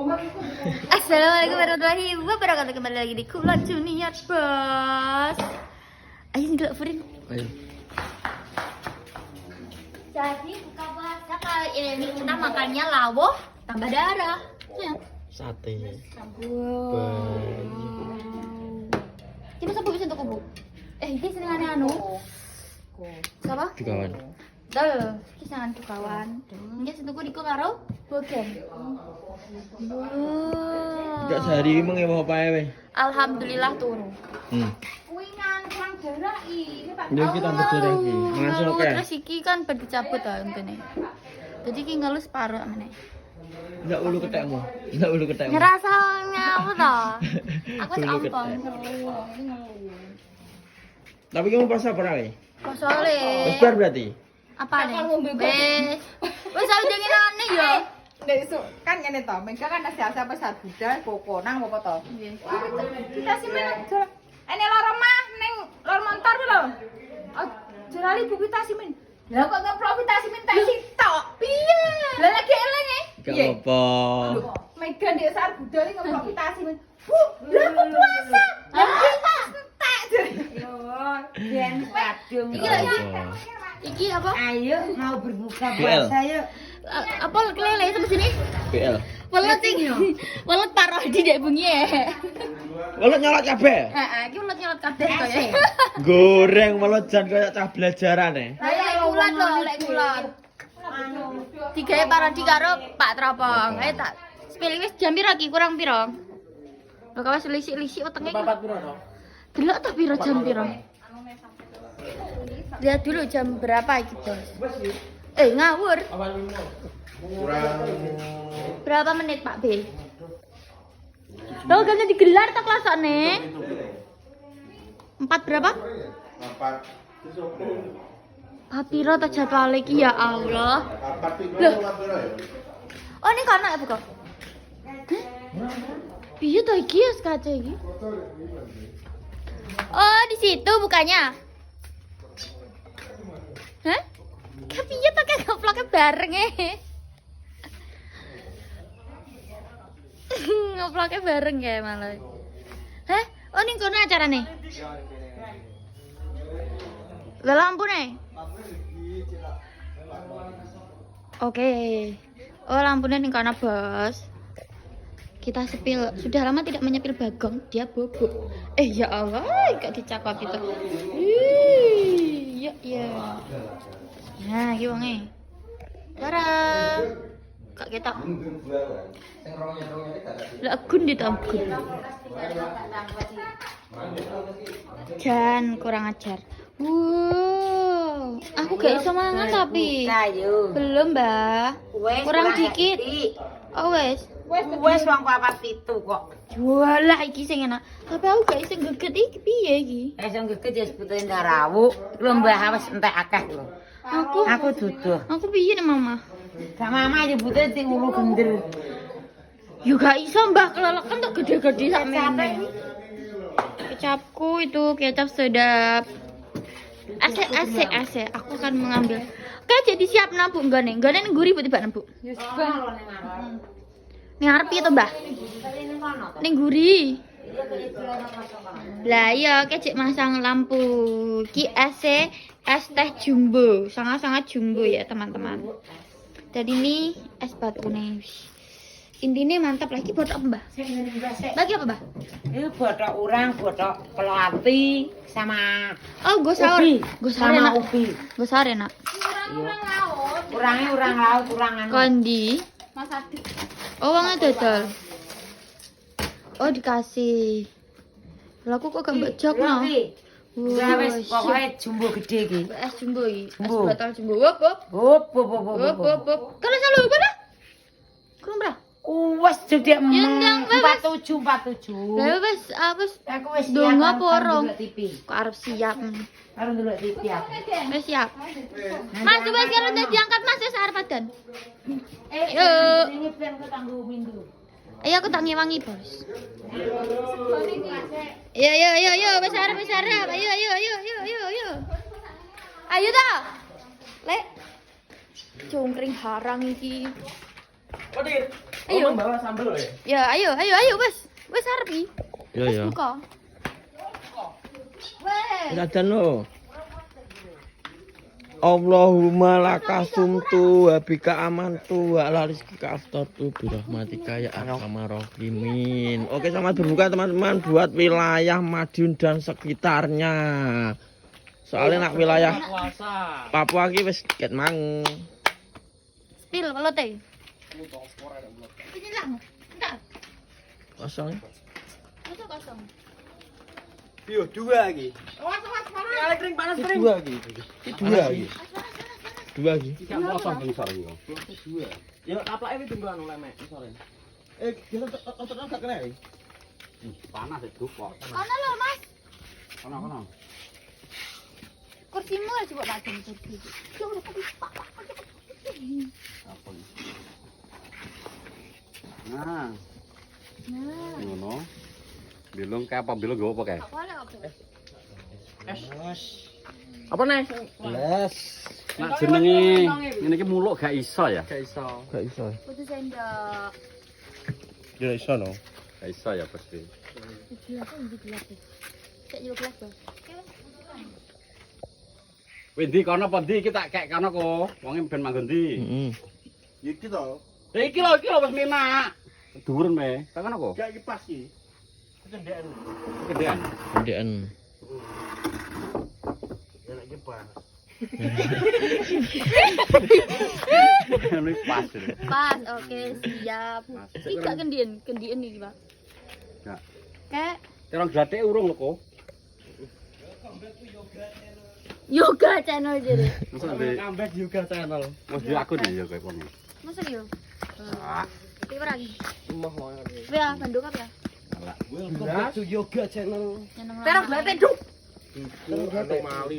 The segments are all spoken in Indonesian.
Assalamualaikum warahmatullahi wabarakatuh. Kembali lagi di Kulon Junior Bos. Ayo ngelok Furin. Ayo. Jadi buka puasa kali ini kita makannya lawuh tambah darah. Ya. Sate. Wow. Coba sabu bisa untuk kubu. Ini senengannya anu. Siapa? Kawan. Tuh, kisangan ku kawan. Ini sentuhku di karo bogen. Enggak sehari ini mau apa ya, weh? Alhamdulillah turu. Kuingan kurang darah iki, Pak. Ini kita berdarah iki. Langsung oke. Terus iki kan bar dicabut ta untune. Jadi iki ngelus separuh meneh. Enggak ulu ketekmu. Enggak ulu ketekmu. Ngerasanya apa ta? Aku Ulu seampang. Tapi kamu pas apa, weh? Kosole. Wes bar berarti. Apa nih? Wes. Wes aja ngene ya. Nek isu kan ngene to, mengko kan nasihat apa saat budal pokonang apa to. Kita sih men ene loro mah ning lor motor lho. Jerali bu kita sih men. Lah kok ngeprovitasi men tak sitok. Piye? Lah lagi eleng e. Gak apa. Mega ndek saat budal iki ngeprovitasi men. Lah kok puasa. Lah kita entek. Yo, yen kadung. Iki apa? Ayo mau berbuka BL. puasa yuk. Apa kelele sampai sini? BL. Welet iki. Welet parodi dek bengi ya. Welet nyolot kabeh. Heeh, iki welet nyolot kabeh kaya. Goreng welet jan kaya cah belajaran e. Lah lek kulat lho, lek kulat. Digawe parodi karo Pak Tropong. Ayo tak spelling wis jam piro iki? Kurang piro? Lho kawas lisik-lisik wetenge. Papat piro to? Delok ta piro jam piro? Lihat dulu jam berapa iki, Bos. Ngawur. Berapa menit, Pak B? Loh, gak digelar tak kelasane? 4 berapa? 4. Piro ta jadwal iki ya Allah. Loh. Oh, ini kana ya, buka. Piye to iki ya kaca iki? Oh, di situ bukanya. Hah? Kepiye to kayak ngevlognya bareng ngevlognya bareng ya malah. Hah? Oh ning kono acarane. Lah lampu nih. Oke. Oh lampunya ning kono, Bos. Kita sepil, sudah lama tidak menyepil Bagong, dia bobok. Ya Allah, gak dicakap itu. Ya. Nah, iki wonge. Tara. Kak kita. Lah gun ditambun. Jan kurang ajar. Wow, aku gak iso mangan tapi. Belum, Mbak. Kurang dikit. Oh, wes. Wes wong 47 kok. Walah iki sing enak. Tapi aku gak iso geget iki piye iki? Sing geget ya sebutane ndarawuk. Lembah wis entek akeh lho. Aku duduh. Aku piye nek Mama? Gak mama nyebute ti ulu gender. Yo gak iso Mbah kelelekan tuh gede-gede sakmene. Kecapku itu kecap sedap. Asik. Aku akan mengambil. Oke, jadi siap nampuk nggone. Nggone ning guri tiba nampuk. Wis bang ning arep. Ning arep piye to, Mbah? Ning guri. Lah iya kecik masang lampu. Ki es teh jumbo. Sangat-sangat jumbo ya, teman-teman. Jadi ini es batu nih. Intinya mantap lagi buat apa, Mbah? Bagi apa, Mbah? Ini botok urang, botok pelati sama Oh, gosar. Gosar sama enak. ubi. Gosar enak. Urangnya urang laut, urangan. Kondi. Mas Adi. Oh, uangnya dodol. Oh, dikasih. Lah aku kok gak mbak jok no. Wah, wis pokoke jumbo gede iki. Es jumbo iki. Es Jumbo. botol jumbo. Wop. Hop. Kalau selalu mana? Kurang berapa? Wes jadi Yang 47. Lah wis wis Aku wis donga porong. TV. Kok arep siap. Karo ndelok TV aku. Wis siap. Mas coba sekarang udah diangkat Mas wis arep adan. Yo. Ini ben ketanggo minggu. Ayo aku tak ngewangi, Bos. Yo, wis arep. Ayo. Ayo ta. Lek. Cungkring harang iki. Dir. Ayo. Bawa sambel ya. Ya, ayo, wes. Wes arep iki. Iya, Wes iya. buka. Wes. Dadan lo. Allahumma lakasumtu wa bika amantu wa ala rizkika aftartu birahmatika ya arhamar rahimin. Oke, selamat berbuka teman-teman buat wilayah Madiun dan sekitarnya. Soalnya nak wilayah Papua iki wis ket mang. Spill kalau teh. Ini lah. Enggak. Kosong. Masuk kosong. Yo, dua lagi. Awas, panas. Elektrik panas kering. Dua lagi. Dua lagi. Dua lagi. Kosong besar iki. Dua. Ya taplake wis tunggu anu lemek sore. Kita tetep gak kena ya. Panas itu kok. Kono lho, Mas. Kono. Kursimu aja coba mati kursi. Coba tadi Pak. Apa ini? Nah, ngono. Bilung kayak apa bilung gak apa kayak? Apa nih? Les. Nah jenenge ngene iki muluk gak iso ya? Gak iso. Kudu sendok. Ya iso no. Gak iso ya pasti. Gelas. Cek yo gelas, Bos. Wis ndi kono apa ndi iki tak kek kono kok. Wonge ben manggon ndi? Heeh. Iki to. Ya iki lho wis menak. Dhuwur me. Tak kono kok. Gak iki pas iki. Kecendekan. Kegedean. Kendean. Ya nek iki pas. Ini pas itu. Pas, oke, siap. Pas. Iki gak kendian iki, Pak. Gak. Kek Terong gratik urung lho kok. yoga channel jadi. Masa di Comeback juga channel. Mas di akun ya kowe kono. Masa yo? Ah, Iki lagi. Emoh mau. Ya, banduk apa ya? Welcome back to yoga channel. Terong glate duk. Anomali.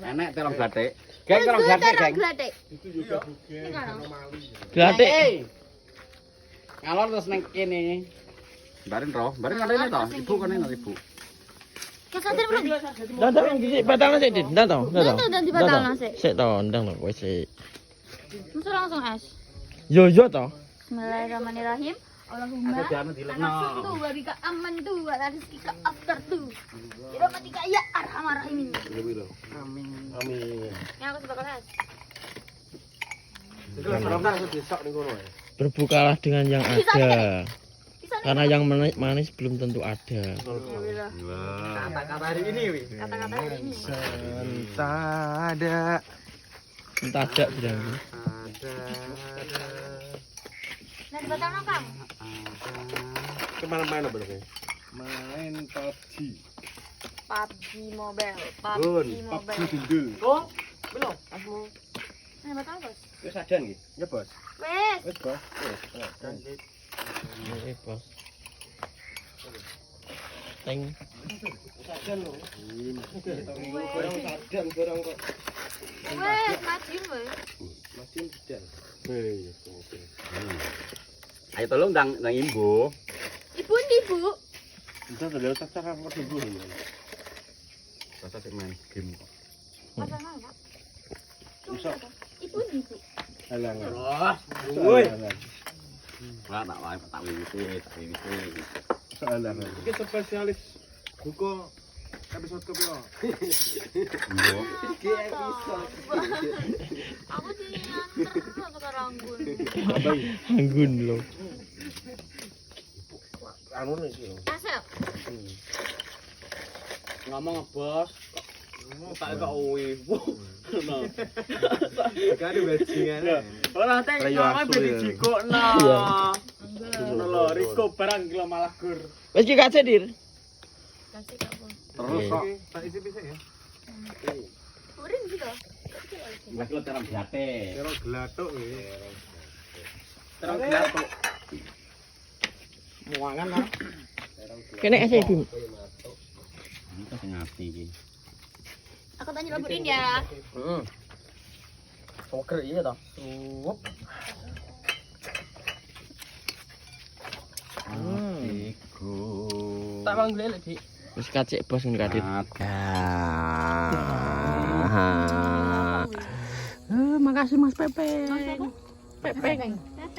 Enak terong gratik. Geng terong gratik, geng. Glate. Itu juga bukan Ini kan. anomali. Gratik. Ngalor terus neng kene. Barin ngene to. Ibu kene ibu. Kesantir belum? Ndang iki batalna sik, Dit. Ndang to. Ndang dibatalna sik. Sik to, ndang to wis sik. Masa langsung es. Yo to. Bismillahirrahmanirrahim. Allahumma Ada dilekno. langsung tuh babika aman tuh wa rizqika aftar tuh. Birahmatika ya arhamar rahimin. Amin. Yang aku bakal es. Itu serempak aku besok ning kono ya. Berbukalah dengan yang Bisa, ada. Bisa nih. Karena yang manis belum tentu ada. Alhamdulillah. Kata-kata hari ini, wi. Kata-kata hari ini. Sentada. Entah ada bilang. Nah, dibatalno, Kang. Kemana-mana berarti? Main PUBG. PUBG Mobile. Bun, PUBG PUBG Mobile. dindul. Oh, belum. Aku Nah, batal, Bos. Wis adan iki? Ya, Bos. Wes. Wis, Bos. Wis. ini bos. Teng. Adan lho. Barang adan barang kok. Wes, maju wes. Masih adan. Hei, oke. Ayo tolong ndang imbu. Ibu ndi, Bu? Bisa terlihat tak apa dulu. Rasa sik main game. Pasangan, Pak. Bisa. Ibu ndi, Bu? Alang. Woi. Ora tak wae tak wiwiti. Alang. Iki spesialis buku episode kepiro? Imbu. Aku sih nganter sekarang, Gun. Anggun lo. Anu nih sih. Asap. Ngomong bos. Tak kok wibu. Gak ada bajingannya. Ora teh ngomong bedi jikokno. Ngono lho, Riko barang kilo malah gur. Wis ki kace, Dir. Kasih apa? Terus kok Tak isi bisa ya? Uring gitu. wis lo terong gratik. Kira gelatuk ya. Terus glatuk. Muangan lah. Kene es Bim. Itu sing ati iki. Aku tanya laburin ya. Heeh. Poker iya toh. Suwep. Atiku. Tak manggil lek, Dik. Wis kacek bos ngkadit. Ah. Makasih Mas Pepe. Pepe.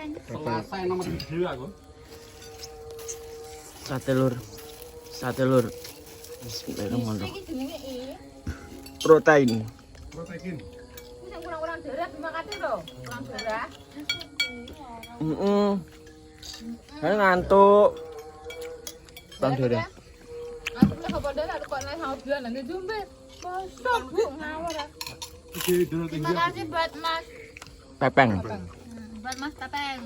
Pepeng. Selesai nomor 2 aku. Sate lur. Sate lur. Bismillahirrahmanirrahim. Iki jenenge Protein. Protein. Ini yang kurang-kurang darah dimakati lho. Kurang darah. Saya ngantuk. Bang Dora. Aku lek apa darah kok nek sama bulan nang jumbe. Bosok Bu ngawur. Iki dulu Terima kasih buat Mas. Pepeng. Buat Mas Pepeng.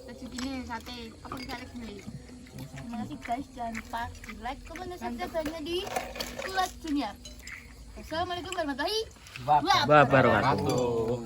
Tadi gini sate. Apa bisa like beli? Terima kasih guys, jangan lupa di like, komen, dan subscribe-nya di Kulat Junior. Assalamualaikum warahmatullahi wabarakatuh. Wabarakatuh.